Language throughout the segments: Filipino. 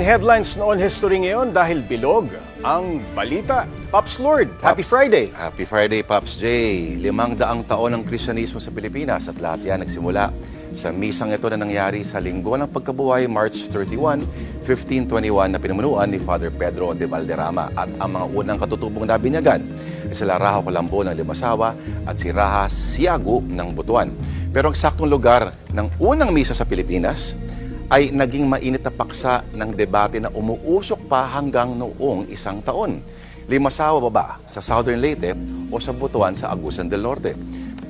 headlines noon history ngayon dahil bilog ang balita. Pops Lord, Happy Friday! Happy Friday, Pops J. 500 taon ng Kristyanismo sa Pilipinas at lahat yan nagsimula sa misang ito na nangyari sa linggo ng pagkabuhay March 31, 1521 na pinamunuan ni Father Pedro de Valderrama at ang mga unang katutubong nabinyagan ay sila Raha Colambo ng Limasawa at si Raha Siago ng Butuan. Pero ang saktong lugar ng unang misa sa Pilipinas ay naging mainit na paksa ng debate na umuusok pa hanggang noong isang taon. Limasawa ba ba sa Southern Leyte o sa Butuan sa Agusan del Norte?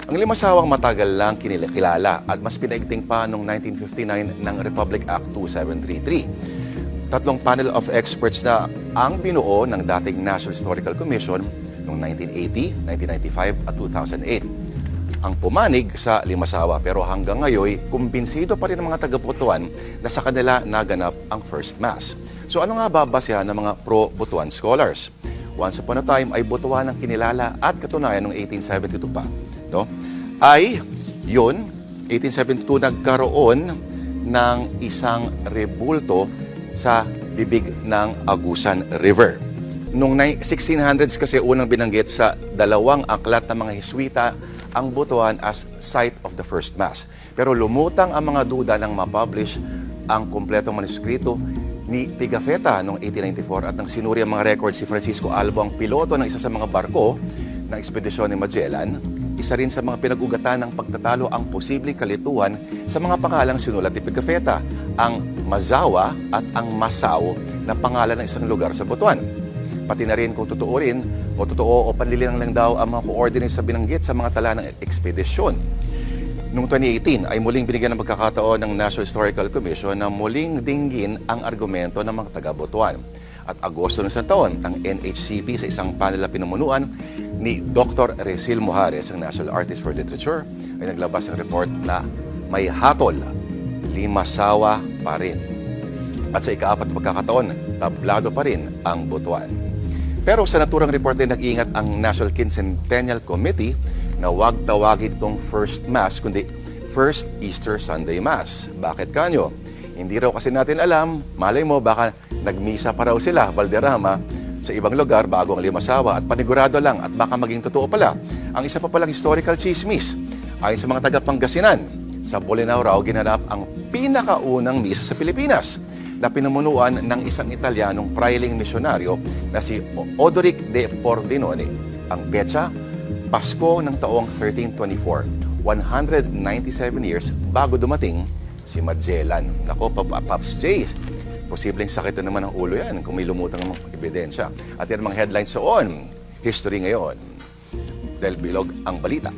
Ang Limasawang matagal lang kilala at mas pinaigting pa noong 1959 ng Republic Act 2733. Tatlong panel of experts na ang binuo ng dating National Historical Commission noong 1980, 1995 at 2008. Ang pumanig sa Limasawa pero hanggang ngayon, kumbinsido pa rin ang mga taga-Butuan na sa kanila naganap ang First Mass. So ano nga babasehan ng mga pro-Butuan scholars? Once upon a time ay Butuan ang kinilala at katunayan noong 1872 pa. No? Ay, yun, 1872 nagkaroon ng isang rebulto sa bibig ng Agusan River. Noong 1600s kasi unang binanggit sa dalawang aklat ng mga Hiswita ang Butuan as site of the First Mass. Pero lumutang ang mga duda nang ma-publish ang kumpletong manuskrito ni Pigafetta noong 1894 at nang sinuri ang mga records si Francisco Albo, ang piloto ng isa sa mga barko ng ekspedisyon ni Magellan. Isa rin sa mga pinag-ugatan ng pagtatalo ang posibleng kalituan sa mga pangalang sinulat ni Pigafetta, ang Mazawa at ang Masao na pangalan ng isang lugar sa Butuan. Pati na rin kung totoo o panlilinang lang daw ang mga coordinates sa binanggit sa mga tala ng ekspedisyon. Noong 2018 ay muling binigyan ng pagkakataon ng National Historical Commission na muling dinggin ang argumento ng mga taga-Butuan. At Agosto ng isang taon, ang NHCP sa isang panel na pinumunuan ni Dr. Resil Mojares, ang National Artist for Literature, ay naglabas ng report na may hatol, Limasawa pa rin. At sa ika-4 pagkakataon, tablado pa rin ang Butuan. Pero sa naturang report din nag-iingat ang National Quincentennial Committee na huwag tawagin itong First Mass, kundi First Easter Sunday Mass. Bakit kanyo? Hindi raw kasi natin alam, malay mo baka nagmisa pa raw sila, Valderrama, sa ibang lugar bago ang Limasawa at panigurado lang at baka maging totoo pala. Ang isa pa palang historical chismis, ayon sa mga taga-Pangasinan, sa Bolinao raw ginanap ang pinakaunang misa sa Pilipinas na pinumunuan ng isang Italianong prailing misyonaryo na si Odoric de Pordenone. Ang petsa, Pasko ng taong 1324, 197 years bago dumating si Magellan. Nako, Pops J, posibleng sakit na naman ang ulo yan kung may lumutang ng ebidensya. At yan ang mga headlines soon, history ngayon. Dahil bilog ang balita.